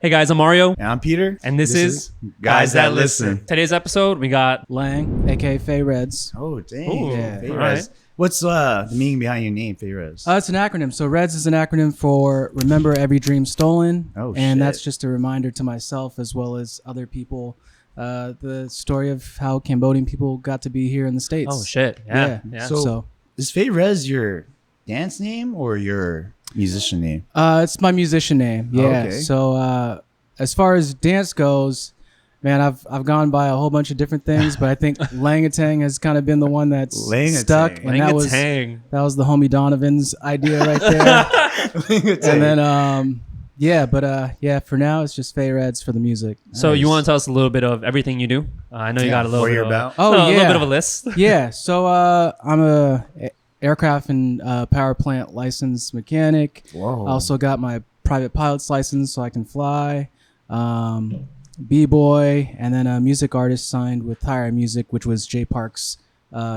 Hey guys, I'm Mario. And I'm Peter. And this is Guys That Listen. Today's episode, we got Lang, aka Fay Reds. Oh, dang. Ooh, Yeah. Fay all Reds. right. What's the meaning behind your name, Fay Reds? It's an acronym. So Reds is an acronym for Remember Every Dream Stolen. Oh, and shit. that's just a reminder to myself as well as other people, the story of how Cambodian people got to be here in the States. oh shit, yeah. So- Is Fay Reds your dance name or your musician name? It's my musician name. Yeah. Okay. So as far as dance goes, man, I've gone by a whole bunch of different things, but I think Langatang has kind of been the one that's Langatang. stuck, and that was the homie Donovan's idea right there. And then for now it's just Fay Reds for the music. So Nice. you want to tell us a little bit of everything you do? I know you got a little what bit you're of, about. Oh, a little yeah. bit of a list. Yeah, so I'm a aircraft and power plant licensed mechanic. Whoa. I also got my private pilot's license so I can fly. B-boy, and then a music artist signed with Tyra Music, which was Jay Park's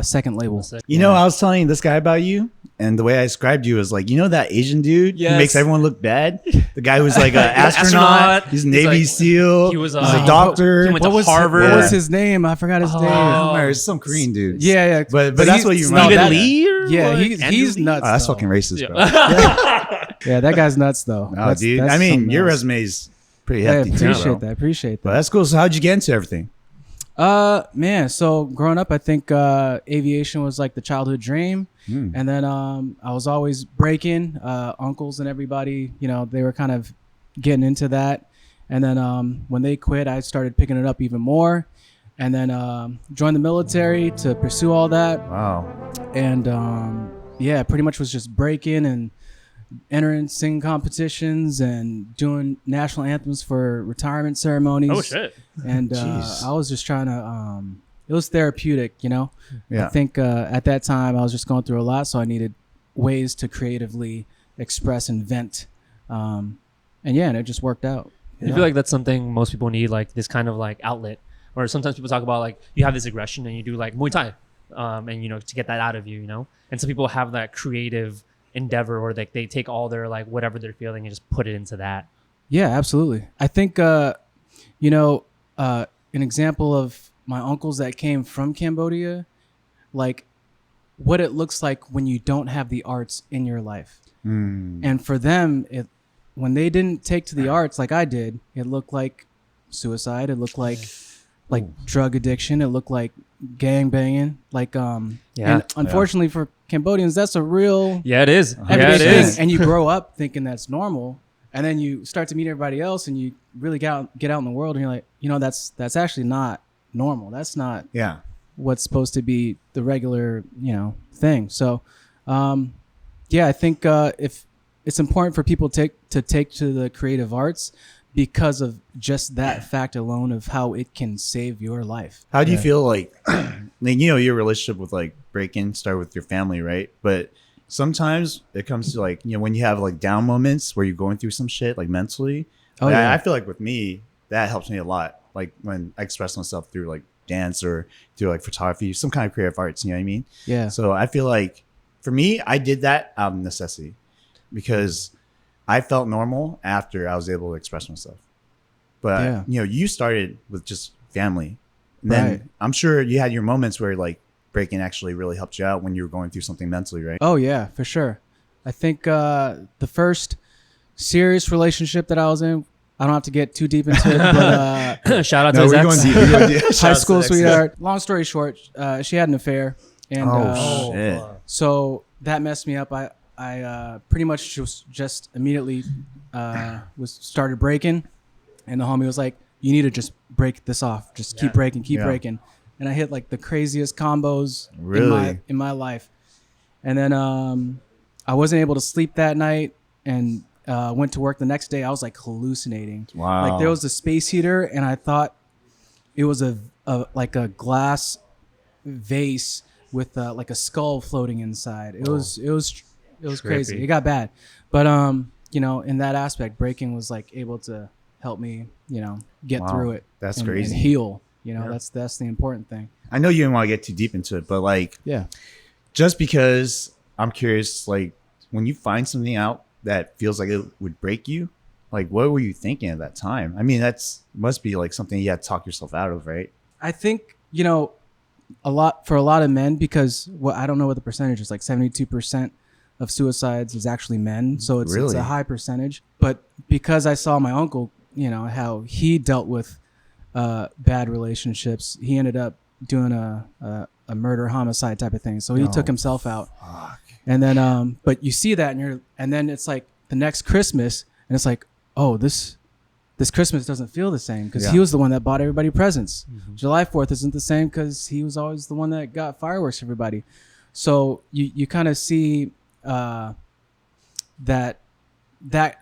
second label. You know, I was telling this guy about you, and the way I described you was like, you know that Asian dude who Yes. makes everyone look bad? The guy who's like an astronaut. He's a Navy like- SEAL. he was, he's a doctor. he went to Harvard. What was his name? I forgot his name. It's some Korean dude. Yeah. But that's he's- what you no, remind Stephen that- Lee? Or Yeah, what? he's Andrew Lee? nuts. Oh, that's though. fucking racist, Yeah. bro. Yeah, that guy's nuts though. Oh, dude. That's I mean, something your else. resume's pretty Yeah, hefty too, appreciate bro. that. Appreciate But that. that's cool. So how'd you get into everything? Man, so growing up, I think aviation was like the childhood dream. And then I was always breaking. Uncles and everybody, you know, they were kind of getting into that. And then when they quit, I started picking it up even more. And then joined the military to pursue all that. Wow. And pretty much was just breaking and entering singing competitions and doing national anthems for retirement ceremonies. Oh shit. And Jeez. I was just trying to it was therapeutic, you know. Yeah. I think at that time I was just going through a lot, so I needed ways to creatively express and vent, and it just worked out. I feel like that's something most people need, like this kind of like outlet. Or sometimes people talk about like you have this aggression and you do like Muay Thai, and you know, to get that out of you, you know. And some people have that creative endeavor or like they take all their like whatever they're feeling and just put it into that. Yeah, absolutely. I think an example of my uncles that came from Cambodia, like what it looks like when you don't have the arts in your life. And for them, when they didn't take to the arts like I did, it looked like suicide. It looked like drug addiction. It looked like gang banging. And unfortunately for Cambodians, that's a real Yeah, it is. everyday Yeah, it thing. is. And you grow up thinking that's normal, and then you start to meet everybody else, and you really get out in the world, and you're like, you know, that's actually not normal. That's not Yeah. what's supposed to be the regular, you know, thing. So, I think if it's important for people to take to the creative arts because of just that fact alone of how it can save your life. How do you feel like, you know, your relationship with like breaking started with your family, right? But sometimes it comes to like, you know, when you have like down moments where you're going through some shit like mentally. Oh, like, yeah. I feel like with me, that helps me a lot. Like when I express myself through like dance or through like photography, some kind of creative arts, you know what I mean? Yeah. So I feel like for me, I did that out of necessity because I felt normal after I was able to express myself. But, Yeah. you know, you started with just family. And then Right. I'm sure you had your moments where like breaking actually really helped you out when you were going through something mentally, right? Oh yeah, for sure. I think the first serious relationship that I was in, I don't have to get too deep into it, but Shout out to No, his we're ex. going deep. We're going deep. Shout high out to school the ex. sweetheart. Long story short, she had an affair, and Oh, shit. so that messed me up. I pretty much just immediately started breaking, and the homie was like, "You need to just break this off. Just keep breaking, keep Yeah. breaking." And I hit like the craziest combos Really? in my life. And then I wasn't able to sleep that night, and went to work the next day. I was like hallucinating. Wow. Like there was a space heater, and I thought it was a glass vase with like a skull floating inside. It was crazy. Trippy. It got bad, but you know, in that aspect, breaking was like able to help me, you know, get Wow. through it. That's and crazy. heal. You know, that's the important thing. I know you didn't want to get too deep into it, but like, Yeah. just because I'm curious, like when you find something out that feels like it would break you, Like, what were you thinking at that time? I mean, must be like something you had to talk yourself out of, right? I think, you know, a lot of men, because I don't know what the percentage is, like 72% of suicides is actually men. So it's Really? a high percentage. But because I saw my uncle, you know, how he dealt with bad relationships, he ended up doing a murder homicide type of thing. So he took himself out. Fuck. And then, but you see that and then it's like the next Christmas and it's like, oh, this Christmas doesn't feel the same because he was the one that bought everybody presents. July 4th isn't the same because he was always the one that got fireworks for everybody. So you kind of see that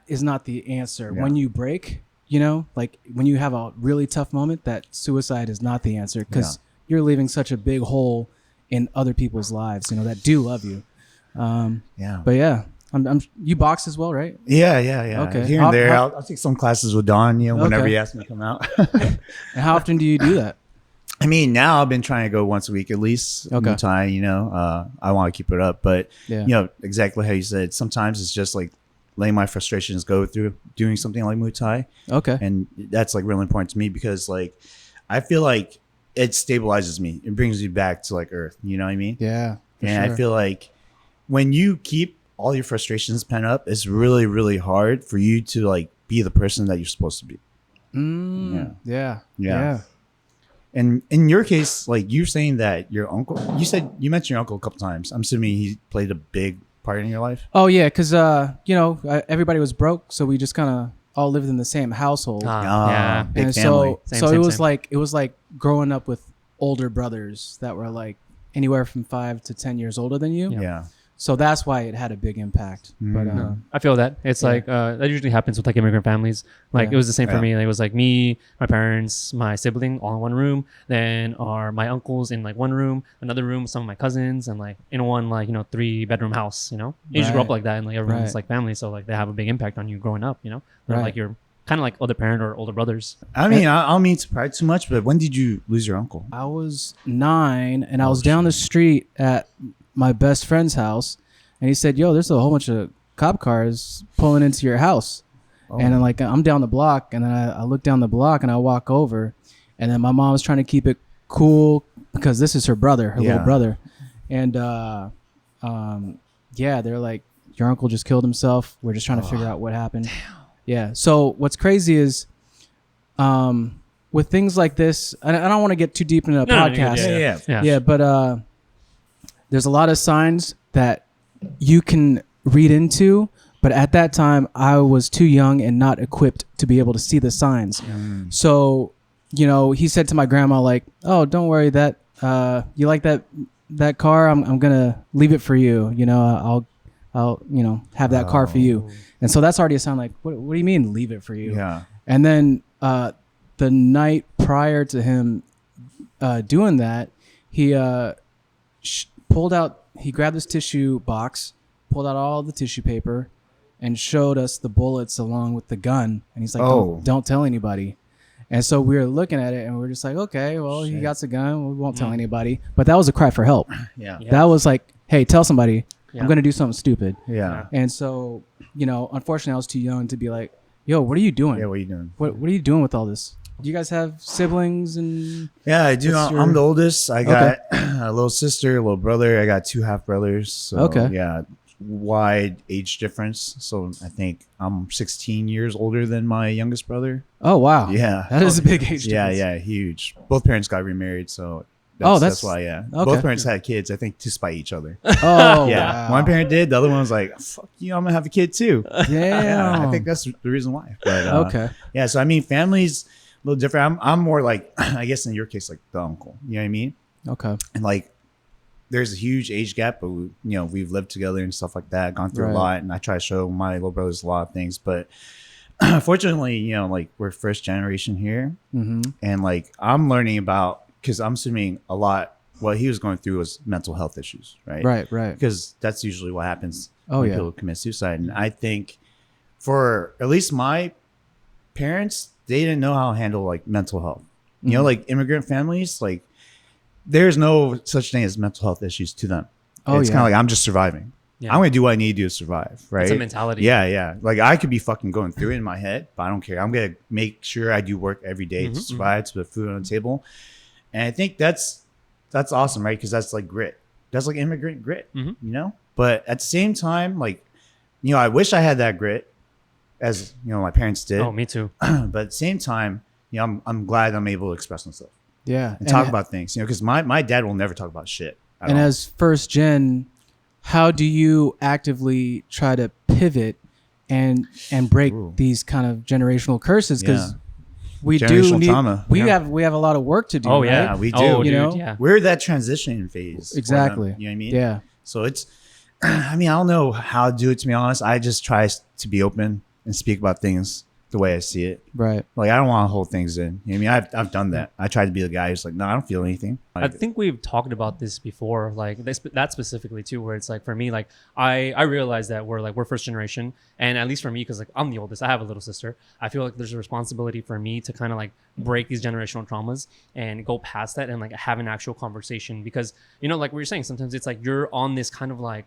is not the answer. When you break, you know, like when you have a really tough moment, that suicide is not the answer because you're leaving such a big hole in other people's lives, you know, that do love you. But yeah. You box as well, right? Yeah. Okay. Here and there, I'll take some classes with Don, you know, whenever he asks me to come out. And how often do you do that? I mean, now I've been trying to go once a week at least. Okay. Muay Thai, you know, I want to keep it up, but Yeah. you know, exactly how you said, sometimes it's just like letting my frustrations go through doing something like Muay Thai. Okay. And that's like really important to me because like, I feel like it stabilizes me. It brings me back to like earth. You know what I mean? Yeah. And I feel like when you keep all your frustrations pent up, it's really, really hard for you to like be the person that you're supposed to be. Yeah. And in your case, like you're saying that your uncle, you mentioned your uncle a couple times. I'm assuming he played a big part in your life. Oh yeah, because you know, everybody was broke, so we just kind of all lived in the same household. Yeah. Big And family. so it was like growing up with older brothers that were like anywhere from 5 to 10 years older than you. Yeah. So that's why it had a big impact. But I feel that it's like that usually happens with like immigrant families. Like it was the same for me. Like, it was like me, my parents, my sibling all in one room. Then my uncles in like one room, another room with some of my cousins, and like in one like 3-bedroom house. You know, you just grow up like that, and like everyone's like family, so like they have a big impact on you growing up. You know, they're like your kind of like older parent or older brothers. I mean, I don't mean to pry too much, but when did you lose your uncle? I was 9, and I was down the street at my best friend's house, and he said, "Yo, there's a whole bunch of cop cars pulling into your house." And then like I'm down the block, and then I look down the block and I walk over, and then my mom's trying to keep it cool because this is her brother, her little brother, and they're like, "Your uncle just killed himself. We're just trying to figure out what happened." Damn. Yeah. So what's crazy is, with things like this, and I don't want to get too deep into the podcast. Yeah. But there's a lot of signs that you can read into, but at that time I was too young and not equipped to be able to see the signs. So, you know, he said to my grandma like, "Oh, don't worry, that you like that car, I'm gonna leave it for you. You know, I'll you know, have that car for you." And so that's already a sign like, what do you mean leave it for you? Yeah. And then the night prior to him doing that, he he grabbed this tissue box, pulled out all the tissue paper, and showed us the bullets along with the gun. And he's like, don't tell anybody. And so we were looking at it and we are just like, okay, well, he got the gun. We won't tell anybody. But that was a cry for help. Yeah. That was like, hey, tell somebody. I'm going to do something stupid. Yeah. And so, you know, unfortunately I was too young to be like, yo, what are you doing? Yeah, what are you doing? What are you doing with all this? Do you guys have siblings? And yeah, I do. I'm the oldest. I got a little sister, a little brother. I got 2 half brothers. So, yeah, wide age difference. So I think I'm 16 years older than my youngest brother. Oh, wow. Yeah. That is a big age difference. Yeah, huge. Both parents got remarried. So that's why, yeah. Okay. Both parents had kids, I think, to spite each other. Oh, yeah. Wow. One parent did. The other one was like, fuck you, I'm going to have a kid too. Damn. Yeah, I think that's the reason why. But, okay. Yeah, so I mean, families a little different. I'm more like, I guess in your case, like the uncle. You know what I mean? Okay. And like, there's a huge age gap, but we've lived together and stuff like that, gone through a lot, and I try to show my little brothers a lot of things. But fortunately, you know, like we're first generation here, and like I'm learning about, because I'm assuming a lot what he was going through was mental health issues, right? Right. Because that's usually what happens when people commit suicide. And I think for at least my parents, they didn't know how to handle like mental health. You know, like immigrant families, like there's no such thing as mental health issues to them. It's kind of like, I'm just surviving. Yeah. I'm gonna do what I need to do to survive. Right? It's a mentality. Yeah. Like I could be fucking going through it in my head, but I don't care. I'm gonna make sure I do work every day to survive, to put food on the table. And I think that's awesome, right? Because that's like grit. That's like immigrant grit, you know. But at the same time, like, you know, I wish I had that grit, as you know, my parents did. Oh, me too. But at the same time, you know, I'm glad I'm able to express myself. Yeah. And talk about things, you know, because my dad will never talk about shit. And all. as first gen, how do you actively try to pivot and break these kind of generational curses? Because we do need trauma. We have a lot of work to do. Oh right? yeah, we do. Oh, you dude, know, yeah. We're that transition phase. Exactly. You know what I mean? Yeah. So it's, I mean, I don't know how to do it, to be honest. I just try to be open and speak about things the way I see it. Right. Like, I don't want to hold things in. You know what I mean? I've done that. I tried to be the guy who's like, no, I don't feel anything. I think we've talked about this before, like that specifically too, where it's like for me, like I realize that we're first generation, and at least for me, because like I'm the oldest, I have a little sister. I feel like there's a responsibility for me to kind of like break these generational traumas and go past that and like have an actual conversation, because you know, like we were saying, sometimes it's like you're on this kind of like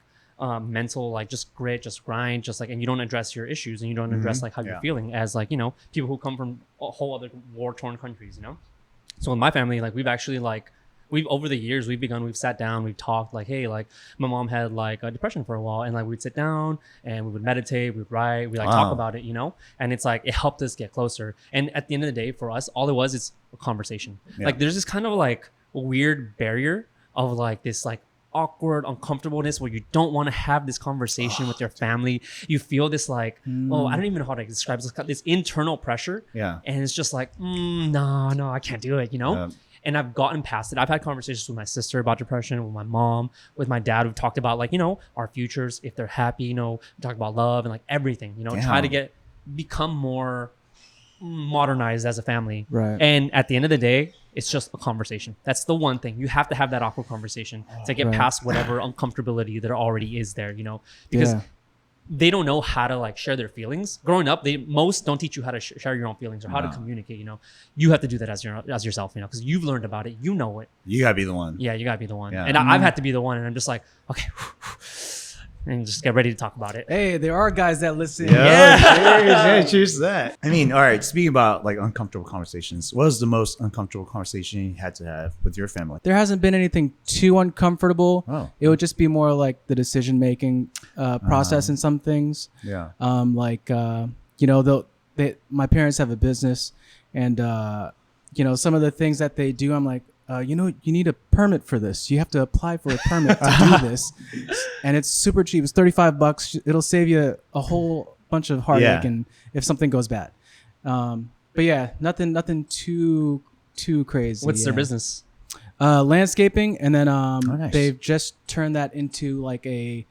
mental like just grit, just grind, just like, and you don't address your issues and you don't address like how you're feeling as like, you know, people who come from a whole other war-torn countries, you know. So in my family, like we've actually like we've over the years we've sat down, we've talked like, hey, like my mom had like a depression for a while, and like we'd sit down and we would meditate, we'd write, we like talk about it, you know. And it's like it helped us get closer. And at the end of the day, for us, all it was is a conversation. Like there's this kind of like weird barrier of like this like awkward uncomfortableness where you don't want to have this conversation with your family. You feel this like I don't even know how to describe this internal pressure, and it's just like no, I can't do it, you know. And I've gotten past it. I've had conversations with my sister about depression, with my mom, with my dad, who've talked about like, you know, our futures, if they're happy, you know, talk about love and like everything, you know. Try to become more modernized as a family, right? And at the end of the day, it's just a conversation. That's the one thing. You have to have that awkward conversation to get past whatever uncomfortability that already is there, you know, because they don't know how to like share their feelings. Growing up, most don't teach you how to share your own feelings or how to communicate, you know. You have to do that as yourself, you know, because you've learned about it, you know it. You gotta be the one. Yeah, you gotta be the one. And I've had to be the one, and I'm just like, okay, and just get ready to talk about it. Hey, there are guys that listen. Cheers to that. I mean, all right, speaking about like uncomfortable conversations, what was the most uncomfortable conversation you had to have with your family? There hasn't been anything too uncomfortable. It would just be more like the decision making process in some things. Like you know, my parents have a business, and you know, some of the things that they do, I'm like, you know, you need a permit for this. You have to apply for a permit to do this. And it's super cheap. It's $35. It'll save you a whole bunch of heartache and if something goes bad. But yeah, nothing too crazy. What's their business? Landscaping. And then nice. They've just turned that into like a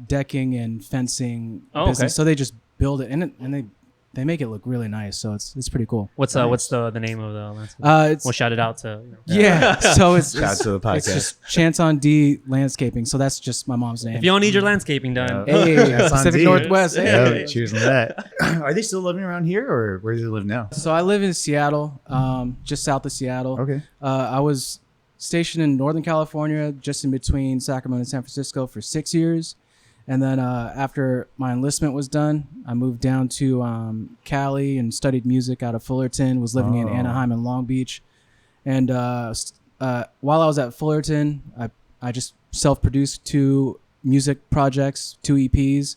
decking and fencing business. So they just build it and they make it look really nice, so it's pretty cool. What's the name of the landscape? We'll shout it out to. You know. So it's shout out to the podcast. It's just Chance on D Landscaping. So that's just my mom's name. If you don't need your landscaping done, hey, Pacific Northwest. Hey. Cheers on that. Are they still living around here, or where do they live now? So I live in Seattle, just south of Seattle. Okay. I was stationed in Northern California, just in between Sacramento and San Francisco for 6 years. And then after my enlistment was done, I moved down to Cali and studied music out of Fullerton, was living in Anaheim and Long Beach. And while I was at Fullerton, I just self-produced 2 music projects, 2 EPs.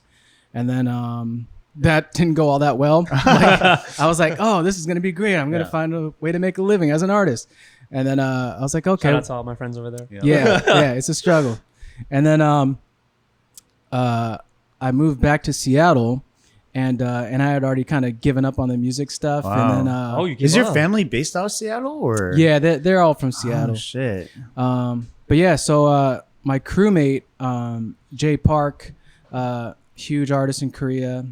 And then that didn't go all that well. I was like, oh, this is going to be great. I'm going to find a way to make a living as an artist. And then I was like, okay. Shout out to all my friends over there. Yeah, it's a struggle. And then I moved back to Seattle, and I had already kind of given up on the music stuff. Wow. And then is your family based out of Seattle, or? Yeah, they're all from Seattle. Oh, shit. But yeah, so my crewmate Jay Park, huge artist in Korea.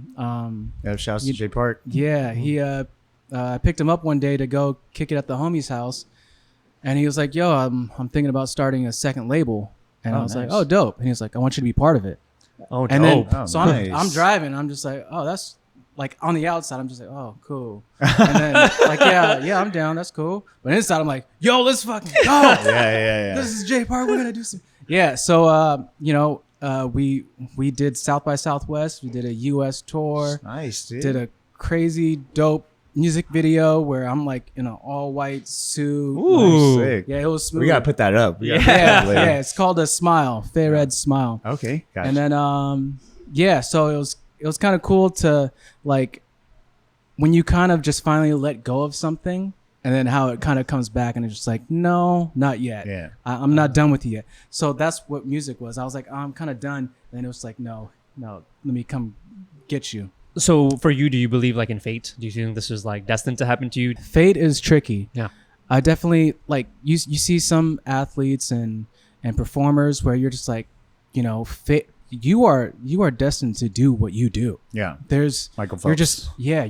Shouts to Jay Park. Yeah, he I picked him up one day to go kick it at the homie's house, and he was like, "Yo, I'm thinking about starting a second label." And I was like, "Oh, dope!" And he was like, "I want you to be part of it." Oh, and dope. then so nice. I'm driving. I'm just like, oh, that's like on the outside. I'm just like, oh, cool. And then like, yeah, I'm down. That's cool. But inside, I'm like, yo, let's fucking go. Yeah. This is Jay Park. We're gonna do some. Yeah. So you know, we did South by Southwest. We did a U.S. tour. Nice, dude. Did a crazy dope music video where I'm like in an all white suit. Ooh. Sick. Yeah, it was smooth. We gotta put that up. We gotta put Yeah, that up later. yeah. It's called a Smile, Fay Reds Smile. Okay, gotcha. And then yeah, so it was kind of cool to like when you kind of just finally let go of something, and then how it kind of comes back, and it's just like, no, not yet. Yeah. I'm not done with you yet. So that's what music was. I was like, oh, I'm kind of done. And it was like, no, let me come get you. So for you, do you believe like in fate? Do you think this is like destined to happen to you? Fate is tricky. Yeah. I definitely like you see some athletes and performers where you're just like, fate. You are destined to do what you do. Yeah. There's Michael Phelps. you're just Yeah.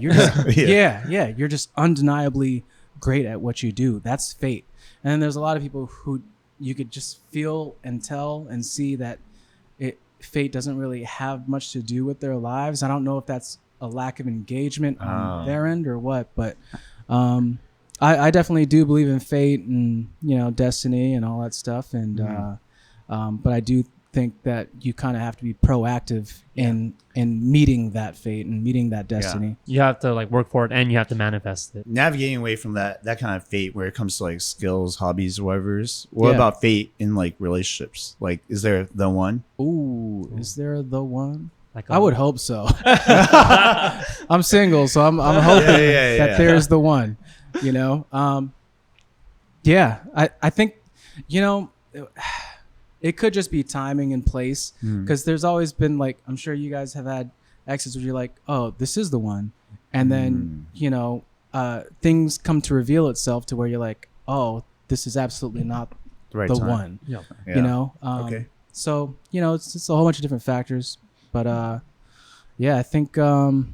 yeah. You're just undeniably great at what you do. That's fate. And then there's a lot of people who you could just feel and tell and see that fate doesn't really have much to do with their lives. I don't know if that's a lack of engagement on their end or what, but I definitely do believe in fate and destiny and all that stuff. And but I do think that you kind of have to be proactive in meeting that fate and meeting that destiny. You have to like work for it and you have to manifest it. Navigating away from that kind of fate where it comes to like skills, hobbies, or whatever's. What Yeah. about fate in like relationships? Like, is there the one? Ooh, is there the one? Like I would hope so. I'm single, so I'm hoping that there's the one. Yeah, I think it could just be timing and place, because there's always been like, I'm sure you guys have had exes where you're like, oh, this is the one, and then things come to reveal itself to where you're like, oh, this is absolutely not The the one. Yeah. Yeah. Okay. So it's just a whole bunch of different factors, but I think well,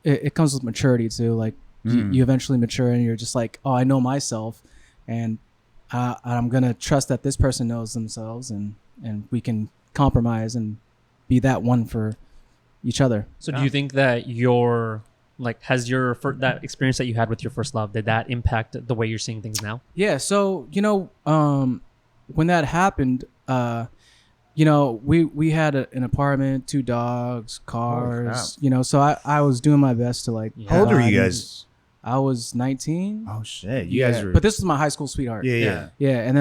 it comes with maturity too. Like you eventually mature and you're just like, oh, I know myself, and I'm gonna trust that this person knows themselves, and we can compromise and be that one for each other. So do you think that has that experience that you had with your first love, did that impact the way you're seeing things now? Yeah. So when that happened, we had an apartment, 2 dogs, cars. So I was doing my best to like. How old are you guys? I was 19. Oh shit, you guys were. But this was my high school sweetheart. Yeah. And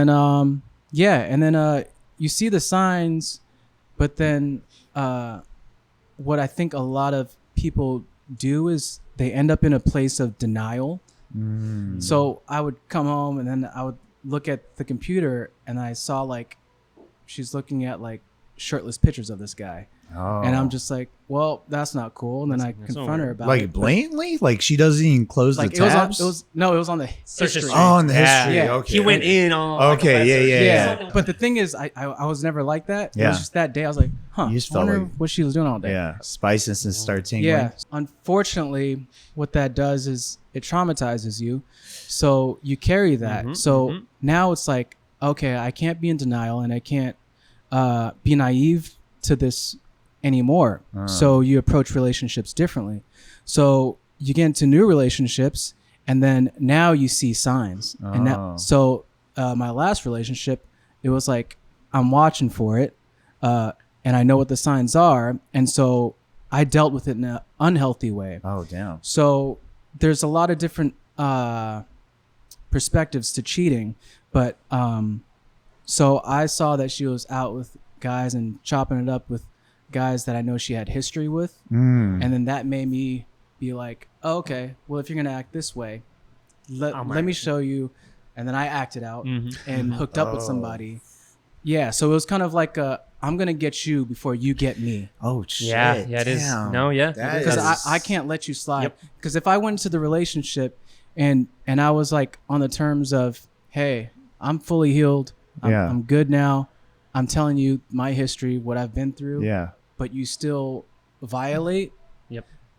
then you see the signs, but then what I think a lot of people do is they end up in a place of denial. So I would come home and then I would look at the computer and I saw like she's looking at like shirtless pictures of this guy. And I'm just like, well, that's not cool. And then I confront her about it. Like blatantly? Like she doesn't even close the tabs? It was on the history. Oh, on the history. Yeah. Okay. He went in on. Yeah. But the thing is, I was never like that. It was just that day I was like, You I just felt wonder like- what she was doing all day. Yeah. Spices and start tingling. Yeah. Unfortunately, what that does is it traumatizes you. So you carry that. Now it's like, okay, I can't be in denial and I can't be naive to this anymore. So you approach relationships differently. So you get into new relationships and then now you see signs. And now, so my last relationship, it was like, I'm watching for it. And I know what the signs are. And so I dealt with it in an unhealthy way. Oh, damn. So there's a lot of different perspectives to cheating. But so I saw that she was out with guys and chopping it up with guys that I know she had history with. And then that made me be like, oh, okay, well, if you're going to act this way, let me show you. And then I acted out and hooked up with somebody. Yeah. So it was kind of like I'm going to get you before you get me. Oh, shit. Yeah, it is. No, yeah. Because I can't let you slide. Because if I went into the relationship and I was like on the terms of, hey, I'm fully healed. I'm good now. I'm telling you my history, what I've been through. Yeah. But you still violate.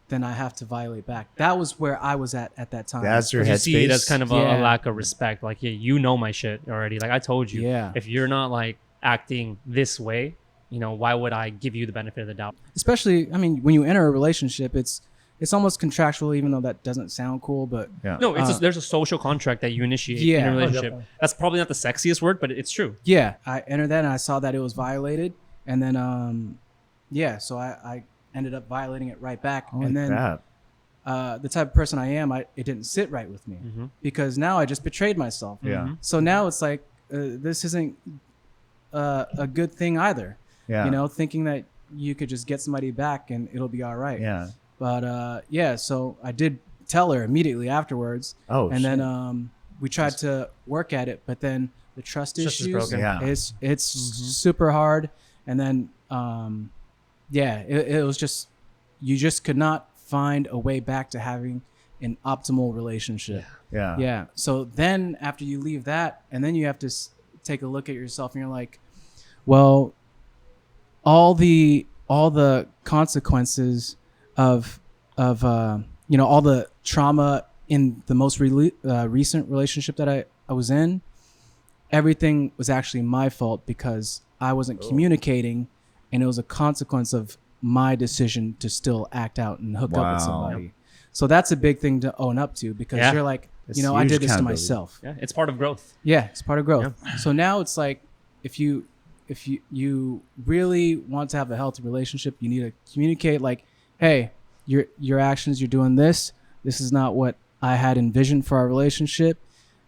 Then I have to violate back. That was where I was at that time. That's your You headspace. see it as kind of a lack of respect. Like, yeah, you know my shit already. Like I told you. Yeah. If you're not like acting this way, why would I give you the benefit of the doubt? Especially, I mean, when you enter a relationship, it's it's almost contractual, even though that doesn't sound cool. But Yeah. No, there's a social contract that you initiate in Yeah. a Oh, relationship. definitely. That's probably not the sexiest word, but it's true. yeah, I entered that and I saw that it was violated, and then so I ended up violating it right back. Holy and then crap. the type of person I am, it didn't sit right with me because now I just betrayed myself. Yeah. So now it's like this isn't a good thing either. Yeah. You know, thinking that you could just get somebody back and it'll be all right. Yeah. But so I did tell her immediately afterwards. Oh, and shit. then we tried to work at it, but then the trust Trust is issues, broken. Yeah. it's super hard. And then it was just, you just could not find a way back to having an optimal relationship. Yeah. Yeah. So then after you leave that, and then you have to take a look at yourself and you're like, well, all the consequences of all the trauma in the most recent relationship that I was in, everything was actually my fault because I wasn't communicating, and it was a consequence of my decision to still act out and hook up with somebody. So that's a big thing to own up to, because you're like, It's I huge did this to accountability. myself. Yeah, it's part of growth. Yeah, it's part of growth. So now it's like, if you really want to have a healthy relationship, you need to communicate like, hey, your actions, you're doing this. This is not what I had envisioned for our relationship,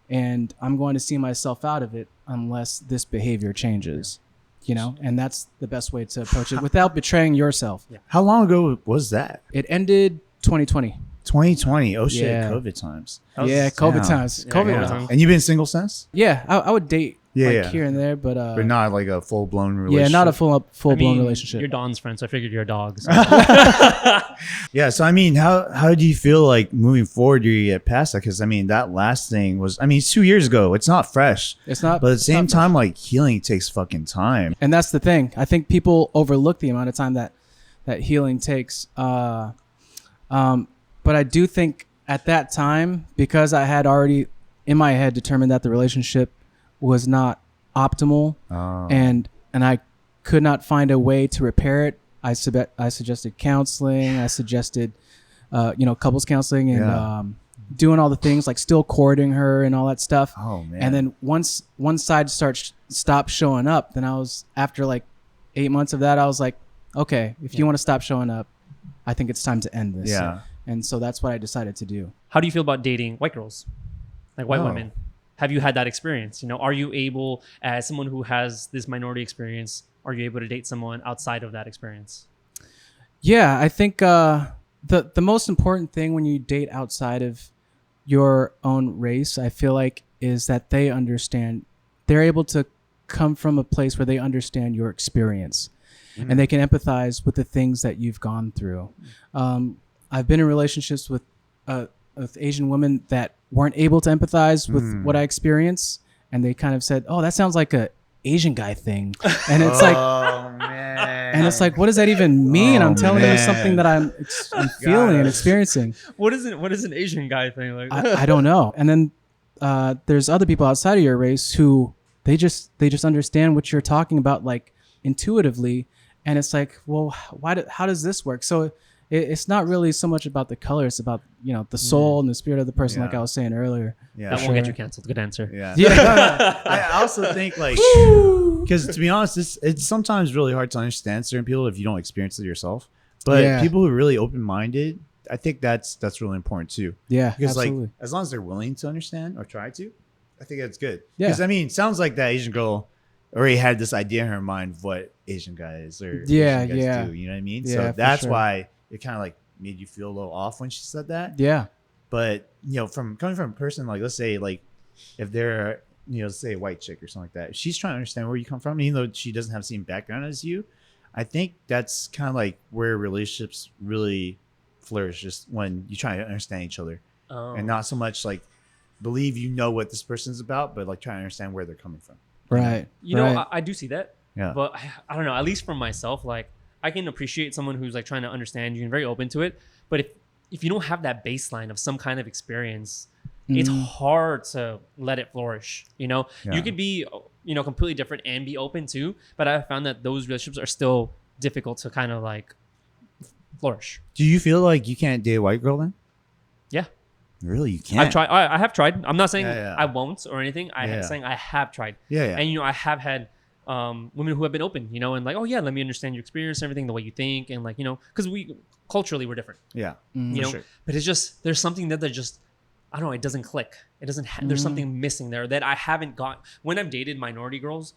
and I'm going to see myself out of it unless this behavior changes. And that's the best way to approach it without betraying yourself. How long ago was that? It ended 2020. 2020. Oh shit, Yeah. COVID times. Yeah, COVID Damn. times. Yeah, COVID. yeah. And you've been single since? Yeah, I would date Yeah. here and there, but But not like a full blown relationship. yeah, not a full I blown mean, relationship. You're Don's friend, so I figured you're a dog. So. Yeah, so I mean, how do you feel like moving forward? Do you get past that? Because I mean, that last thing was, it's 2 years ago. It's not fresh, It's not, but at the it's same not- time, like healing takes fucking time. and that's the thing. I think people overlook the amount of time that healing takes. But I do think at that time, because I had already in my head determined that the relationship was not optimal, and I could not find a way to repair it. I suggested counseling. I suggested, couples counseling, and doing all the things like still courting her and all that stuff. Oh man! And then once one side stopped showing up, then I was, after like 8 months of that, I was like, okay, if you want to stop showing up, I think it's time to end this. Yeah. And so that's what I decided to do. How do you feel about dating white girls, like white Oh. women? Have you had that experience? Are you able, as someone who has this minority experience, are you able to date someone outside of that experience? Yeah, I think the most important thing when you date outside of your own race, I feel like, is that they understand. They're able to come from a place where they understand your experience, and they can empathize with the things that you've gone through. I've been in relationships with Asian women that weren't able to empathize with what I experienced, and they kind of said, "Oh, that sounds like a Asian guy thing," and it's like, oh man! and it's like, what does that even mean? Oh, I'm telling them man. something that I'm feeling and experiencing. What is an Asian guy thing? Like, I don't know. And then there's other people outside of your race who they just understand what you're talking about, like intuitively, and it's like, well, how does this work? So it's not really so much about the color; it's about the soul and the spirit of the person, like I was saying earlier. Yeah. that won't get you canceled. Good answer. Yeah. Yeah. I also think because to be honest, it's sometimes really hard to understand certain people if you don't experience it yourself. But Yeah. people who are really open minded, I think that's really important too. Yeah, Because absolutely. like as long as they're willing to understand or try to, I think that's good. Yeah. Because it sounds like that Asian girl already had this idea in her mind of what Asian guys or Yeah, Asian guys yeah. do. You know what I mean? Yeah, So for that's sure. why it kind of like made you feel a little off when she said that. Yeah. But from coming from a person like, let's say like if they're say a white chick or something like that, if she's trying to understand where you come from, even though she doesn't have the same background as you, I think that's kind of like where relationships really flourish, just when you try to understand each other and not so much like believe what this person's about, but like try to understand where they're coming from. Right. Right. I do see that. Yeah. But I don't know. At least for myself, like I can appreciate someone who's like trying to understand you and very open to it. But if you don't have that baseline of some kind of experience, it's hard to let it flourish. You could be completely different and be open too. But I found that those relationships are still difficult to kind of like flourish. Do you feel like you can't date a white girl then? Yeah. Really, you can't. I've tried. I have tried. I'm not saying Yeah. I won't or anything. I'm saying I have tried. Yeah. And I have had women who have been open, and like, oh yeah, let me understand your experience, everything, the way you think, and like, because we culturally we're different. Yeah. Sure. But it's just there's something that just I don't know. It doesn't click. It doesn't. There's something missing there that I haven't got when I've dated minority girls,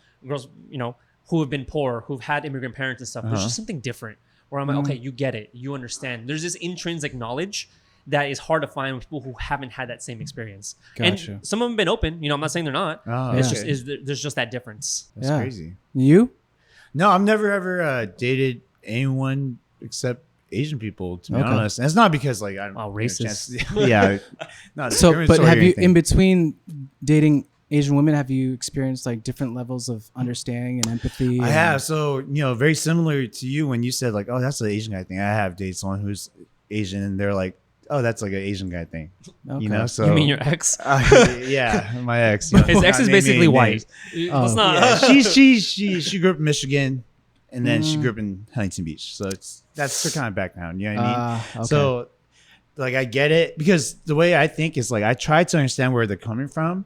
who have been poor, who've had immigrant parents and stuff. There's just something different where I'm like, okay, you get it, you understand. There's this intrinsic knowledge that is hard to find with people who haven't had that same experience. Gotcha. And some of them have been open. I'm not saying they're not. Oh, It's okay. just there's just that difference. That's crazy. You? No, I've never ever dated anyone except Asian people, to be honest. And it's not because like I'm racist. Yeah. Not So, but have you, anything. in between dating Asian women, have you experienced like different levels of understanding and empathy? I have. So, very similar to you when you said like, oh, that's an Asian guy thing. I have dated someone who's Asian and they're like, oh, that's like an Asian guy thing. Okay. So You mean your ex? yeah, my ex. His ex is basically white. Oh. Let's not. Yeah, she grew up in Michigan, and then she grew up in Huntington Beach. So that's her kind of background. You know what I mean? Okay. So, like, I get it because the way I think is like I try to understand where they're coming from,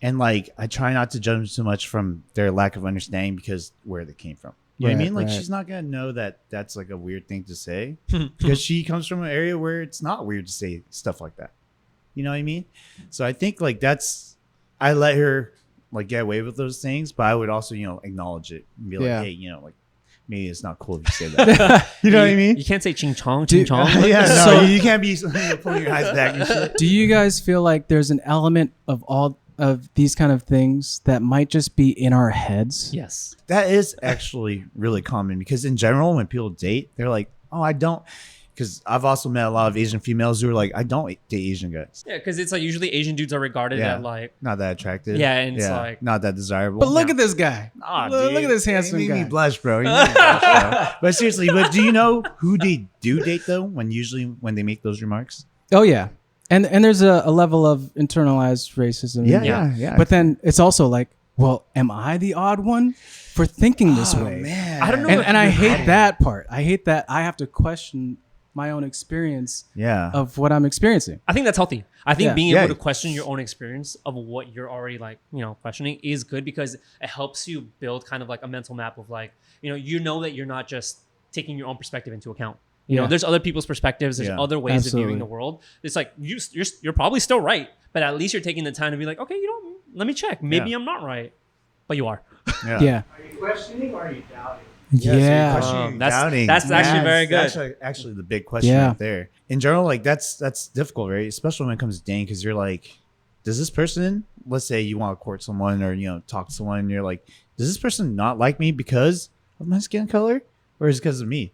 and like I try not to judge them too much from their lack of understanding because where they came from. You know what I mean? Like she's not gonna know that that's like a weird thing to say because she comes from an area where it's not weird to say stuff like that. You know what I mean? So I think like I let her like get away with those things, but I would also acknowledge it and be like, hey, like maybe it's not cool if you say that. You know what I mean? You can't say ching chong, ching chong. Yeah, no, So- you can't be pulling your eyes back and shit. Do you guys feel like there's an element of all of these kind of things that might just be in our heads? Yes. That is actually really common because in general, when people date, they're like, oh, I don't. Because I've also met a lot of Asian females who are like, I don't date Asian guys. Yeah, because it's like usually Asian dudes are regarded Yeah. as like. Not that attractive. Yeah, and it's like- not that desirable. But look at this guy. Aw, Look at dude. this handsome You made guy. me blush, bro. You made me blush, bro. But seriously, do you know who they do date though? When they make those remarks? Oh yeah, and there's a level of internalized racism. Yeah. But then it's also like, well, am I the odd one for thinking this way? Man. I don't know. And I hate that part. I hate that I have to question my own experience Yeah. of what I'm experiencing. I think that's healthy. I think Yeah. being Yeah. able to question your own experience of what you're already like, questioning is good because it helps you build kind of like a mental map of like, that you're not just taking your own perspective into account. There's other people's perspectives. There's Yeah. other ways Absolutely. of viewing the world. It's like you're probably still right, but at least you're taking the time to be like, okay, let me check. Maybe I'm not right, but you are. Yeah. Are you questioning or are you doubting? Yeah. Questioning, That's doubting. actually very good. That's actually the big question Yeah. right there. In general, like that's difficult, right? Especially when it comes to dating, because you're like, does this person, let's say you want to court someone or talk to someone, and you're like, does this person not like me because of my skin color, or is it because of me?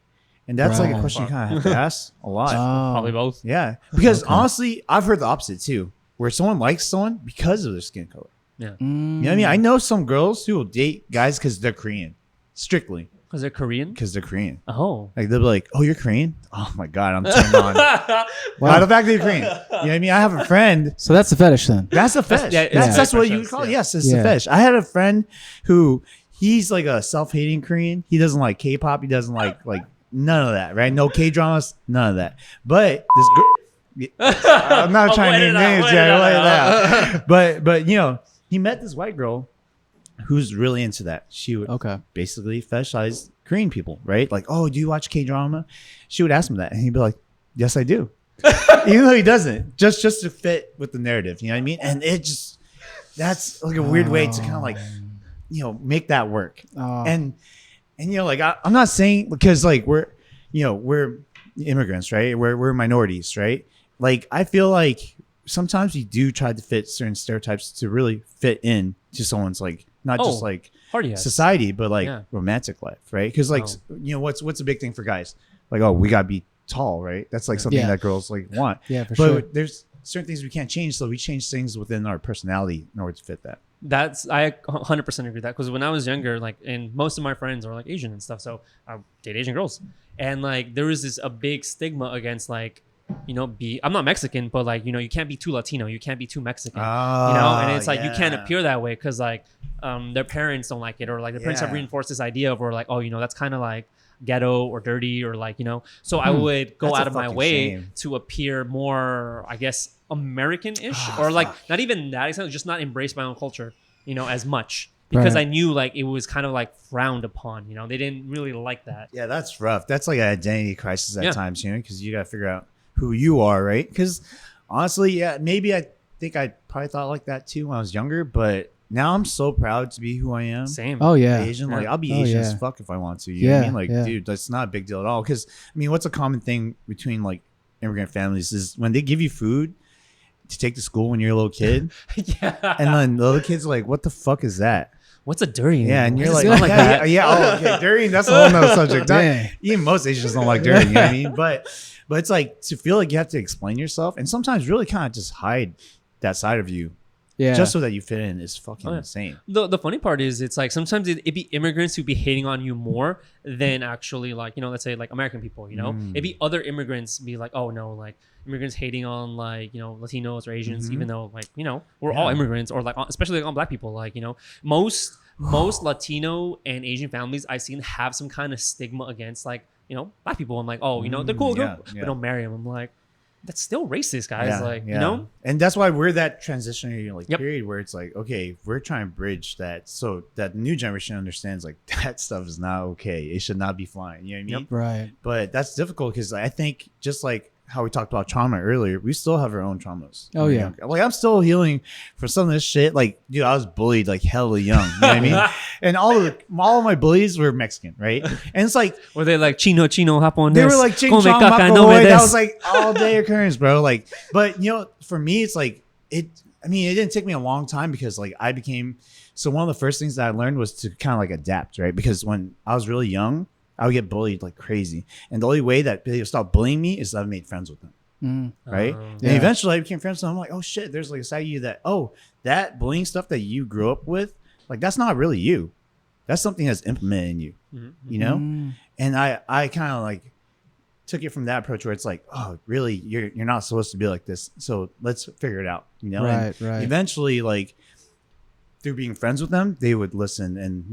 And that's like a Right. question you kind of have to ask a lot. Probably both. Yeah, because honestly, I've heard the opposite too, where someone likes someone because of their skin color. Yeah, You know what I mean? I know some girls who will date guys because they're Korean, strictly because they're Korean. because they're Korean. Oh, Like they'll be like, "Oh, you're Korean? Oh my god, I'm turned on." Wow, the fact that you're Korean. You know what I mean? I have a friend. So that's the fetish then. That's a fetish. yeah, it's That's a what fetish, you would call it. yeah. Yes, it's Yeah. a fetish. I had a friend who he's like a self-hating Korean. He doesn't like K-pop. He doesn't like none of that. Right? No K-dramas. None of that. But this girl. I'm not trying to name names. Yeah, but he met this white girl who's really into that. She would Okay. basically fetishize Korean people, right? Like, oh, do you watch K-drama? She would ask him that, and he'd be like, yes, I do. Even though he doesn't, just to fit with the narrative, you know what I mean? And that's like a weird way to kind of like, make that work. Oh. And like I'm not saying because like we're immigrants, right? We're minorities, right? Like I feel like sometimes you do try to fit certain stereotypes to really fit in to someone's like not just like hard yes. society, but like Yeah. romantic life, right? Because like what's a big thing for guys? Like, oh, we gotta be tall, right? That's like something Yeah. that girls like want. Yeah, for but sure. there's certain things we can't change, so we change things within our personality in order to fit that. I 100% agree with that because when I was younger, like, and most of my friends are like Asian and stuff, so I date Asian girls, and like there was a big stigma against like, I'm not Mexican, but like you can't be too Latino, you can't be too Mexican, and it's like you can't appear that way because like their parents don't like it, or like the parents have Yeah. reinforced this idea of where like, oh, that's kind of like ghetto or dirty or like, so I would go That's a out of my fucking way shame. to appear more, I guess, American-ish, Ah, or like fuck. not even that extent, just not embrace my own culture, as much, because Right. I knew like it was kind of like frowned upon. They didn't really like that. Yeah, that's rough. That's like an identity crisis at Yeah. times, because you got to figure out who you are, right? Because honestly, yeah, maybe I think I probably thought like that too when I was younger, but now I'm so proud to be who I am. Same. Oh yeah. Asian, like Yeah. I'll be Oh, Asian yeah. as fuck if I want to. You know what I Yeah, mean? Like, yeah. dude, that's not a big deal at all. Because I mean, what's a common thing between like immigrant families is when they give you food to take to school when you're a little kid, Yeah. and then the other kids are like, "What the fuck is that?" What's a durian? Yeah, and Why you're does it like, smell yeah, that? yeah, oh, okay, durian. That's a whole nother subject. Dang. Even most Asians don't like durian. You know what I mean? But it's like to feel like you have to explain yourself, and sometimes really kind of just hide that side of you, Yeah. just so that you fit in, is fucking Oh, yeah. insane. The funny part is it's like sometimes it'd be immigrants who'd be hating on you more than actually like, let's say like American people, it'd be other immigrants be like, oh no, like immigrants hating on like, Latinos or Asians, even though like, we're all Yeah. immigrants, or like especially like on black people, like, most Latino and Asian families I've seen have some kind of stigma against like, black people. I'm like, oh, they're cool, yeah, but yeah. don't marry them. I'm like, that's still racist, guys. Like, and that's why we're that transitionary like Yep. period where it's like, okay, we're trying to bridge that so that the new generation understands like that stuff is not okay. It should not be flying. You know what I mean? Right. But that's difficult because I think just like how we talked about trauma earlier, we still have our own traumas. Oh, yeah. Like I'm still healing from some of this shit. Like, dude, I was bullied like hella young. You know what I mean? And all of my bullies were Mexican, right? And it's like were they like chino hop on they this? were like ching Come chong caca, no me macaboy. That des. was like all day occurrence, bro. Like, but for me, it's like it. I mean, it didn't take me a long time because like I became. So one of the first things that I learned was to kind of like adapt, right? Because when I was really young, I would get bullied like crazy, and the only way that they would stop bullying me is that I made friends with them. Right. And Yeah. eventually I became friends with them. I'm like, oh shit, there's like a side of you that bullying stuff that you grew up with, like that's not really you. That's something that's implemented in you, you know? And I kind of like took it from that approach where it's like, oh, really, you're not supposed to be like this. So let's figure it out, Right, And right. eventually, like through being friends with them, they would listen. And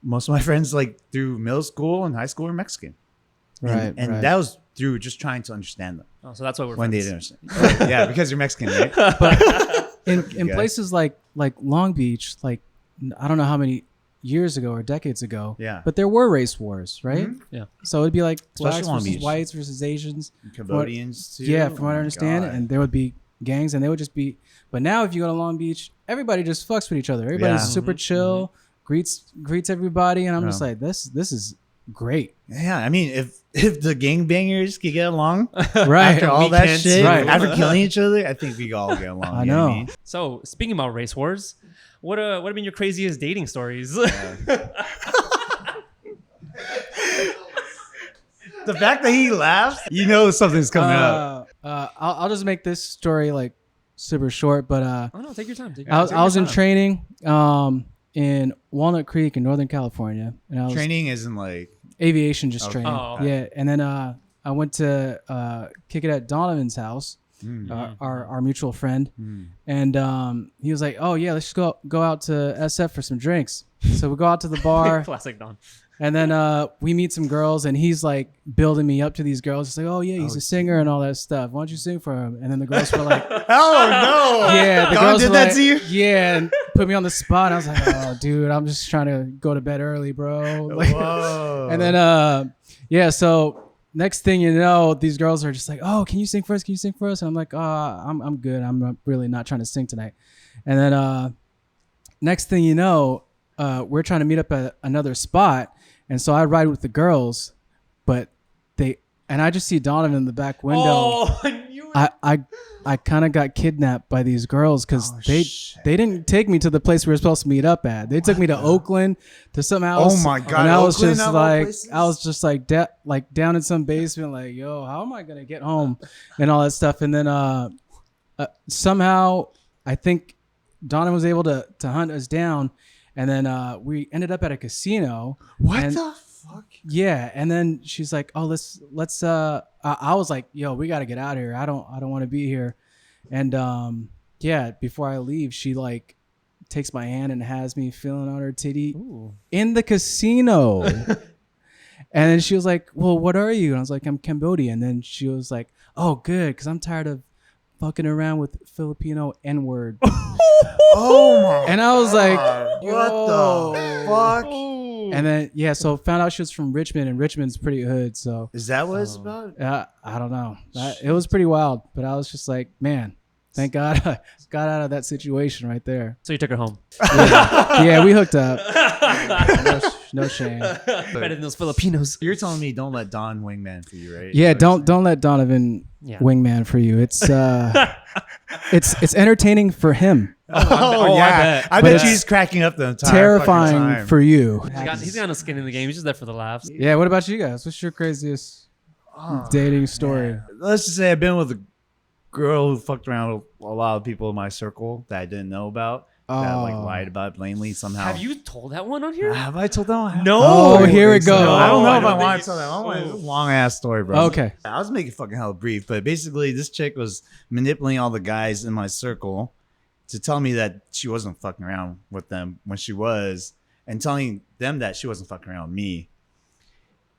most of my friends like through middle school and high school were Mexican. Right. And right. that was through just trying to understand them. Oh, so that's why we're When they friends. didn't understand. Yeah, because you're Mexican, right? in Yeah. places like Long Beach, like I don't know how many years ago or decades ago, Yeah. but there were race wars, right? Mhm. Yeah. So it'd be like Especially blacks Long versus Beach. whites versus Asians. Cambodians too. Yeah, from Oh what I my understand, God. and there would be gangs, and they would just be. But now, if you go to Long Beach, everybody just fucks with each other. Everybody's Yeah. super chill, greets everybody, and I'm just Yeah. like, this is great, Yeah, I mean, if the gangbangers could get along right? after all we that can't shit, right. after killing each other, I think we could all get along. I you know what know. mean? So speaking about race wars, what have been your craziest dating stories? The fact that he laughs, something's coming up. I'll just make this story like super short, but Oh no, take your time. Take I your time. was in training in Walnut Creek in Northern California, and I was Training isn't like aviation just Okay. training. Oh. Yeah, and then I went to kick it at Donovan's house, our mutual friend, and he was like, "Oh yeah, let's just go out to SF for some drinks." So we go out to the bar, Classic Don. and then we meet some girls, and he's like building me up to these girls. He's like, "Oh yeah, he's a singer and all that stuff. Why don't you sing for him?" And then the girls were like, oh no, "Yeah, the Don girls did were that like, to you. Yeah, and put me on the spot. I was like, "Oh dude, I'm just trying to go to bed early, bro." Like, Whoa. and then yeah, so next thing you know, these girls are just like, "Oh, can you sing for us? Can you sing for us?" And I'm like, I'm good. I'm really not trying to sing tonight." And then next thing you know, we're trying to meet up at another spot, and so I ride with the girls, but I just see Donovan in the back window. Oh, I knew it. I kind of got kidnapped by these girls because Oh, they shit. didn't take me to the place we were supposed to meet up at. They took me to Oakland to some house. Oh my God, And I was Oakland just of all like, places? I was just like, down in some basement, like, yo, how am I gonna get home, and all that stuff. And then somehow I think Donna was able to hunt us down, and then we ended up at a casino. What and- the fuck? Yeah, and then she's like, "Oh, let's." I was like, "Yo, we got to get out of here. I don't want to be here." And yeah, before I leave, she like takes my hand and has me feeling on her titty Ooh. in the casino. And then she was like, well, what are you? And I was like, I'm Cambodian. And then she was like, oh, good, because I'm tired of fucking around with Filipino N-word. Oh my! And I was like, what the fuck? And then so found out she was from Richmond, and Richmond's pretty hood. So Is that what it's about? I don't know. It was pretty wild, but I was just like, man, thank God I got out of that situation right there. So you took her home. Yeah, we hooked up. No shame. Better than those Filipinos. You're telling me don't let Don wingman for you, right? Yeah, don't let Donovan wingman for you. It's it's entertaining for him. I bet she's cracking up the entire Terrifying time. for you. He's got no skin in the game. He's just there for the laughs. Yeah. What about you guys? What's your craziest dating story? Man. Let's just say I've been with a girl who fucked around with a lot of people in my circle that I didn't know about. That like lied about it blatantly somehow. Have you told that one on here? Have I told that one? No. Oh, here we go. So. I don't know I if don't I want think to tell that so. one. It's a long ass story, bro. Okay. I was making fucking hella brief, but basically this chick was manipulating all the guys in my circle to tell me that she wasn't fucking around with them when she was, and telling them that she wasn't fucking around with me.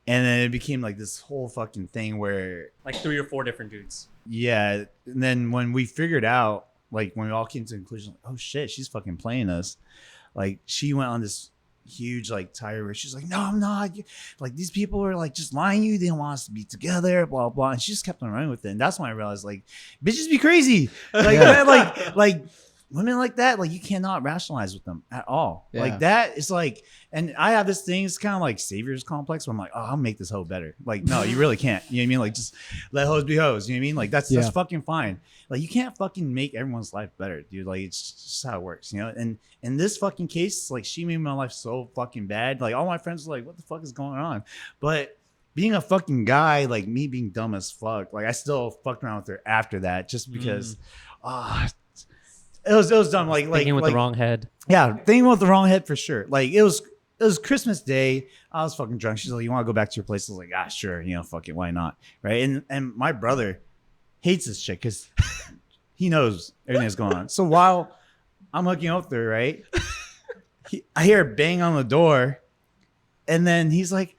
And then it became like this whole fucking thing where Like 3 or 4 different dudes. yeah. And then when we figured out, like when we all came to the conclusion, like, oh shit, she's fucking playing us. Like she went on this huge like tirade where she's like, no, I'm not. Like these people are like just lying to you. They don't want us to be together, blah, blah. And she just kept on running with it. And that's when I realized like, bitches be crazy. Like, like women like that, like you cannot rationalize with them at all. Yeah. Like that is like, and I have this thing, it's kind of like savior's complex where I'm like, oh, I'll make this hoe better. Like, no, you really can't. You know what I mean? Like just let hoes be hoes. You know what I mean? Like that's fucking fine. Like you can't fucking make everyone's life better, dude. Like it's just how it works, you know? And in this fucking case, like she made my life so fucking bad. Like all my friends were like, what the fuck is going on? But being a fucking guy, like me being dumb as fuck, like I still fucked around with her after that just because it was dumb. Like Thinking with like, the wrong head. Yeah, thinking with the wrong head for sure. Like it was Christmas Day. I was fucking drunk. She's like, "You want to go back to your place?" I was like, sure. You know, fuck it, why not? Right? And my brother hates this chick because he knows everything that's going on. So while I'm hooking up with her, right, I hear her bang on the door, and then he's like,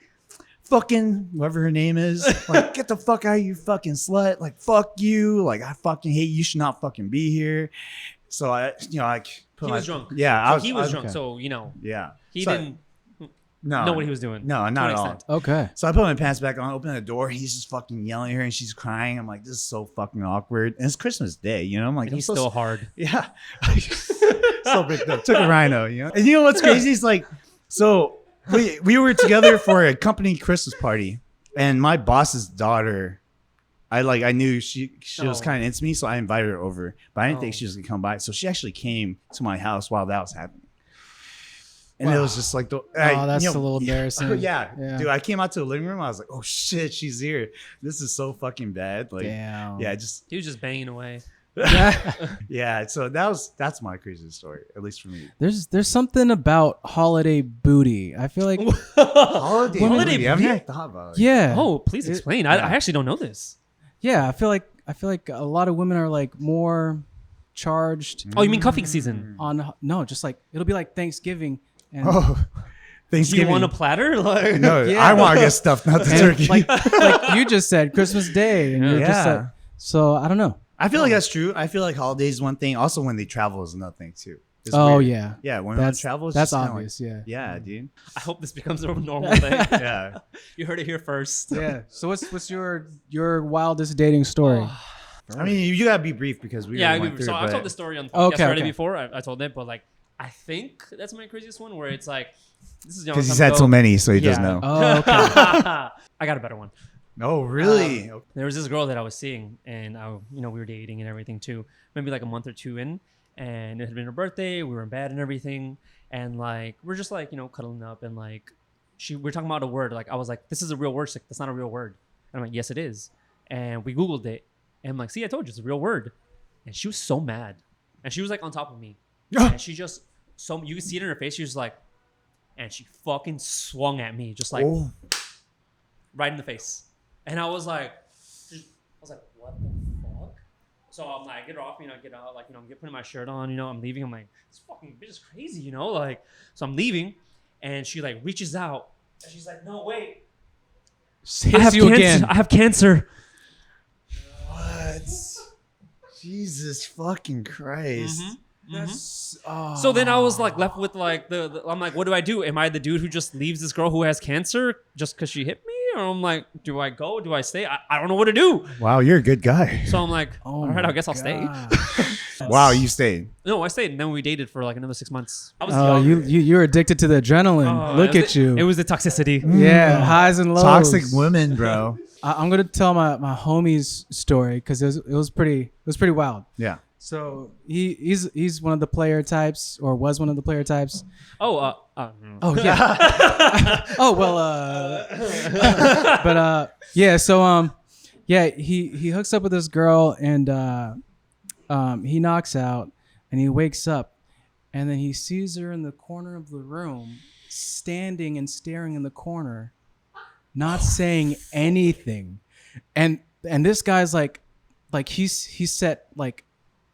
"Fucking whoever her name is, like, get the fuck out of here, you fucking slut! Like, fuck you! Like, I fucking hate you. You should not fucking be here." So I put He was drunk. Yeah, He was drunk. okay. So Yeah, he So- didn't No, know what he was doing. No, to not an at all. extent. Okay. So I put my pants back on, open the door. He's just fucking yelling at her, and she's crying. I'm like, this is so fucking awkward. And it's Christmas Day, you know. I'm like, And he's I'm so still hard. yeah, so big up. Took a rhino, you know. And you know what's crazy? It's like, so we were together for a company Christmas party, and my boss's daughter. I knew she was kind of into me, so I invited her over, but I didn't think she was gonna come by. So she actually came to my house while that was happening, and it was just like, that's a little embarrassing. Yeah, dude, I came out to the living room. I was like, oh shit, she's here. This is so fucking bad. Like, Damn. yeah, He was just banging away. yeah. So that's my craziest story, at least for me. There's something about holiday booty. I feel like Holiday Holiday movie. I haven't booty? even thought about it. yeah. Oh, please explain. I actually don't know this. Yeah, I feel like a lot of women are like more charged Oh, you mean cuffing season? on just like it'll be like Thanksgiving and Oh, Do Thanksgiving. you want a platter? Like, No, Yeah. I want to get stuffed, not the and turkey. like you just said Christmas Day and you're just Yeah. like, so I don't know. I feel like that's true. I feel like holidays is one thing. Also, when they travel is another thing too. It's Oh weird. yeah. Yeah, when That's travel is that's just kinda obvious, Like, yeah. yeah, dude. I hope this becomes a normal thing. Yeah. You heard it here first. Yeah. So what's your wildest dating story? I mean, you gotta be brief because we Yeah, already went through so it, I've but- told the story on the podcast Okay, already okay. before. I told it, but like I think that's my craziest one where it's like this is because he's had so many, so he doesn't Yeah. know. Oh, okay. I got a better one. Oh, really? There was this girl that I was seeing, and we were dating and everything too. Maybe like a month or two in, and it had been her birthday. We were in bed and everything, and like we're just like cuddling up, and like we're talking about a word. Like I was like, "This is a real word." She's like, "That's not a real word." And I'm like, "Yes, it is." And we Googled it, and I'm like, "See, I told you, it's a real word." And she was so mad, and she was like on top of me, and she just you could see it in her face. She was like, and she fucking swung at me, just like Oh. right in the face. And I was like, what the fuck? So I'm like, get her off me, get out, like, I'm putting my shirt on, I'm leaving. I'm like, this fucking bitch is crazy, like, so I'm leaving, and she like reaches out, and she's like, no, wait. I have you cancer. again. I have cancer. What? Jesus fucking Christ. That's So then I was like left with like I'm like, what do I do? Am I the dude who just leaves this girl who has cancer just because she hit me? Or I'm like, do I go? Do I stay? I don't know what to do. Wow, you're a good guy. So I'm like, oh all right, my I guess I'll stay. gosh. Wow, you stayed. No, I stayed, and then we dated for like another 6 months. I was Oh, young. you're addicted to the adrenaline. Oh, Look it at was you. It was the toxicity. Yeah, highs and lows. Toxic women, bro. I'm gonna tell my homie's story because it was pretty wild. Yeah. So he's one of the player types, or was one of the player types. Oh, Oh yeah. Oh well. But yeah. So yeah. He hooks up with this girl and he knocks out and he wakes up and then he sees her in the corner of the room, standing and staring in the corner, not saying anything, and this guy's like he's set like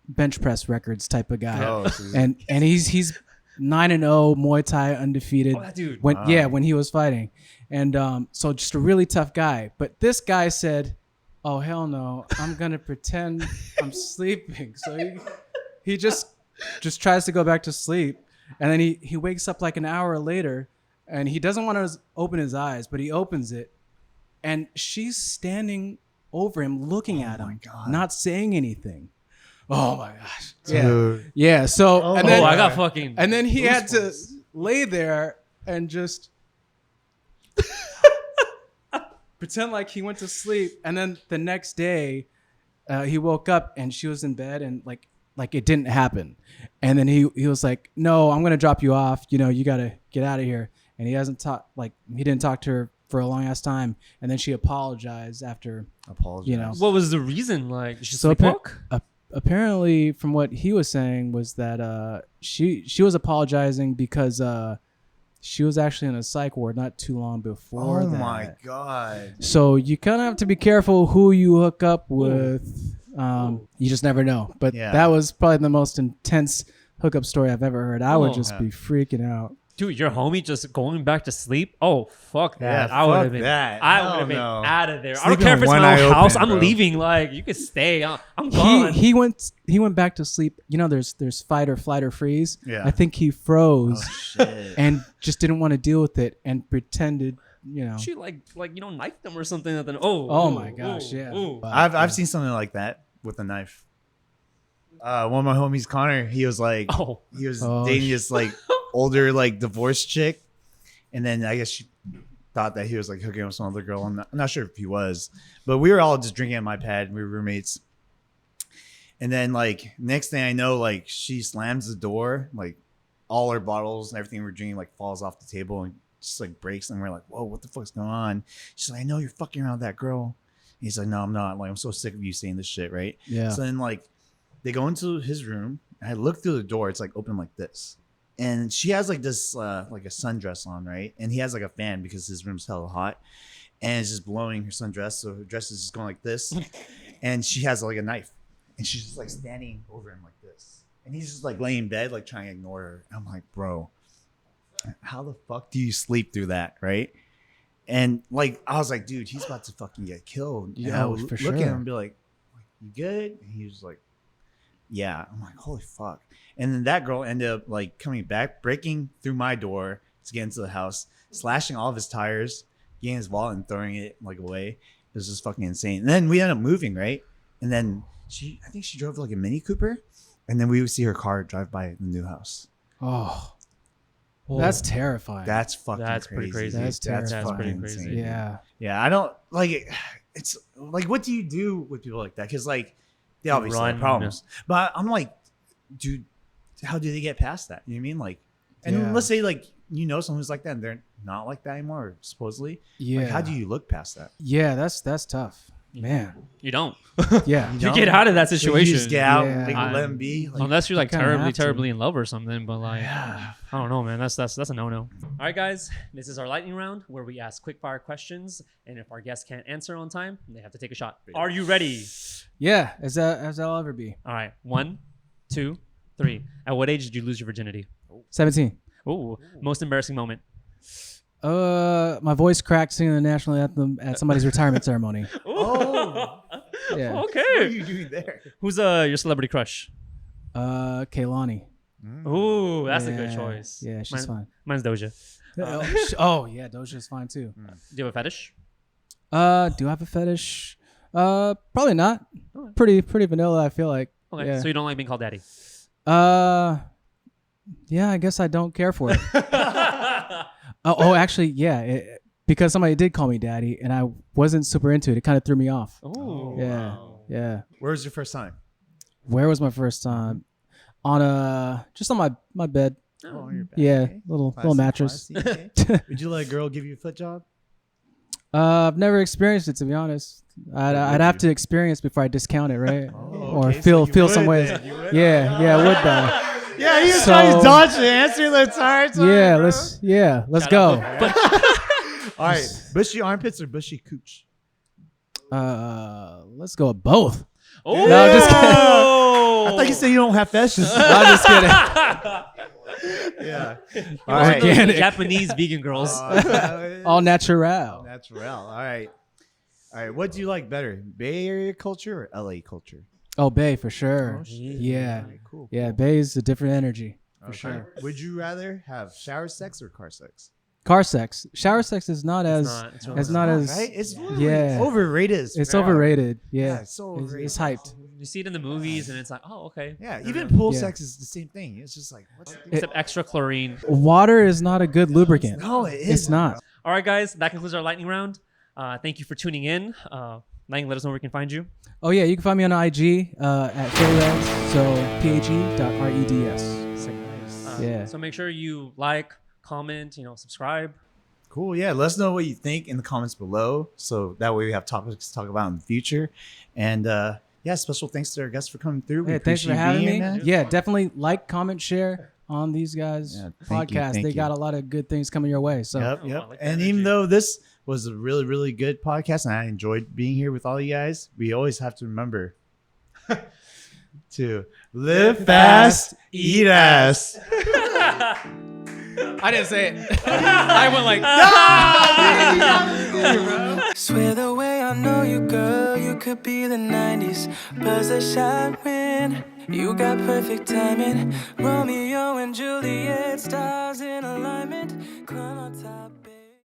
bench press records type of guy, Oh, so and he's 9-0 Muay Thai undefeated. Oh, that dude. When Wow. when he was fighting, and so just a really tough guy. But this guy said, "Oh hell no, I'm gonna pretend I'm sleeping." So he just tries to go back to sleep, and then he wakes up like an hour later, and he doesn't want to open his eyes, but he opens it, and she's standing over him, looking at him, God. not saying anything. Oh my gosh. Dude. Yeah. So and then I got fucking. and then he had to lay there and just pretend like he went to sleep. And then the next day, he woke up and she was in bed and like it didn't happen. And then he was like, "No, I'm gonna drop you off. You know, you gotta get out of here." And he hasn't talked he didn't talk to her for a long ass time. And then she apologized after. Apologize. You know. What was the reason? Like, she So sleepwalk? apparently, from what he was saying, was that she was apologizing because she was actually in a psych ward not too long before Oh that. my God. So you kind of have to be careful who you hook up with. You just never know. But Yeah. that was probably the most intense hookup story I've ever heard. I would Oh. just be freaking out. Dude, your homie just going back to sleep? Oh, fuck that. Yeah, I would fuck have been. that. I Hell would have been no. out of there. I Sleeping don't care if with it's one my eye own house. open, I'm bro. leaving. Like, you can stay. I'm gone. He went back to sleep. You know, there's fight or flight or freeze. Yeah. I think he froze. Oh, shit. And just didn't want to deal with it and pretended, you know. She like knifed them or something. And then Oh my gosh, yeah. But, I've seen something like that with a knife. One of my homies, Connor, he was like, Oh. he was Oh, dating this like older like divorced chick, and then I guess she thought that he was like hooking up with some other girl. I'm not sure if he was, but we were all just drinking at my pad. We were roommates, and then like next thing I know, like she slams the door, like all our bottles and everything we're drinking like falls off the table and just like breaks, and we're like, whoa, what the fuck's going on? She's like, I know you're fucking around with that girl. He's like, no, I'm not. Like, I'm so sick of you saying this shit, right? yeah. So then, like, they go into his room. And I look through the door. It's like open like this, and she has like this, like a sundress on, right? And he has like a fan because his room's hella hot, and it's just blowing her sundress. So her dress is just going like this, and she has like a knife, and she's just like standing over him like this, and he's just like laying in bed, like trying to ignore her. I'm like, bro, how the fuck do you sleep through that, right? And like, I was like, dude, he's about to fucking get killed. And Yeah, I would for look at sure. him and be like, you good? And he was like, yeah. I'm like, holy fuck. And then that girl ended up like coming back, breaking through my door to get into the house, slashing all of his tires, getting his wallet and throwing it like away. It was just fucking insane. And then we ended up moving, right? And then I think she drove like a Mini Cooper, and then we would see her car drive by the new house. Oh, Oh. that's terrifying. That's fucking That's crazy. pretty crazy. That's That's terrifying. fucking That's pretty insane. Yeah. Yeah, I don't like it. It's like, what do you do with people like that? Because like they obviously have Run. problems, but I'm like, dude, how do they get past that? You know what I mean? Like, and Yeah. let's say like you know someone who's like that, and they're not like that anymore, supposedly. Yeah. Like, how do you look past that? Yeah, that's tough, man. You don't. Yeah. You You know? get out of that So situation. you just get out, Yeah. like, let them be. Like, Unless you're like kinda terribly, have to. terribly in love or something, but like, yeah. I don't know, man. That's a no-no. All right, guys, this is our lightning round where we ask quick fire questions, and if our guests can't answer on time, they have to take a shot. Are you ready? Yeah, as I'll ever be. All right, 1, 2, 3. At what age did you lose your virginity? 17. Ooh, most embarrassing moment. My voice cracked singing the national anthem at somebody's retirement ceremony. Oh, Yeah. what Okay. are you doing there? Who's your celebrity crush? Kaylani. Ooh, that's a good Yeah. choice. Yeah, she's fine. Mine's Doja. Oh yeah, Doja's fine too. Do you have a fetish? Do I have a fetish? Probably not. Pretty vanilla, I feel like. Okay, Yeah. so you don't like being called daddy. Yeah, I guess I don't care for it. Actually, yeah. Because somebody did call me daddy, and I wasn't super into it. It kind of threw me off. Oh, Yeah, yeah. Where was your first time? Where was my first time? Just on my bed. Oh, on your back. Yeah, Okay. little Classy, mattress. classy, okay. Would you let a girl give you a foot job? I've never experienced it, to be honest. I'd have to experience before I discount it, right? Or okay, so feel you some would ways. then, you would? Yeah, I would though. Yeah, he was So- trying to dodge the answer the entire time. Yeah, bro. let's Shout go. out All right, bushy armpits or bushy cooch? Let's go with both. Oh, No, just kidding. I thought you said you don't have fetishes. I'm just kidding. Yeah. All All right. right. Organic. Japanese vegan girls. All natural. Natural. All right. All right. What do you like better, Bay Area culture or LA culture? Oh, Bay for sure. Oh, shit. Yeah. All right, cool. Yeah, Bay's a different energy. For sure. Would you rather have shower sex or car sex? Car sex. Shower sex is not as It's really it's not as right. It's yeah. overrated. It's overrated. Yeah. It's so It's, overrated. it's hyped. You see it in the movies, and it's like, oh, okay. Yeah. Even pool Yeah. sex is the same thing. It's just like what's the Except extra chlorine. Water is not a good lubricant. No, it is. It's not. All right, guys, that concludes our lightning round. Thank you for tuning in. Lang, let us know where we can find you. Oh yeah, you can find me on IG at Fay Reds. So PHE.REDS. Yeah. So make sure you like, comment, subscribe. Cool. Yeah. Let us know what you think in the comments below. So that way we have topics to talk about in the future. And yeah, special thanks to our guests for coming through. We Hey, thanks for appreciate you having being me. here, man. Yeah, definitely like, comment, share on these guys' Yeah, thank you, podcast. thank They you. got a lot of good things coming your way. So Yep, Oh, yep. I like that And energy. even though this was a really, really good podcast and I enjoyed being here with all you guys, we always have to remember to live fast, eat ass. I didn't say it. I went like Swear the way I know you, girl, you could be the 90s. Buzz a shot when you got perfect timing. Romeo and Juliet, stars in alignment. Climb on top.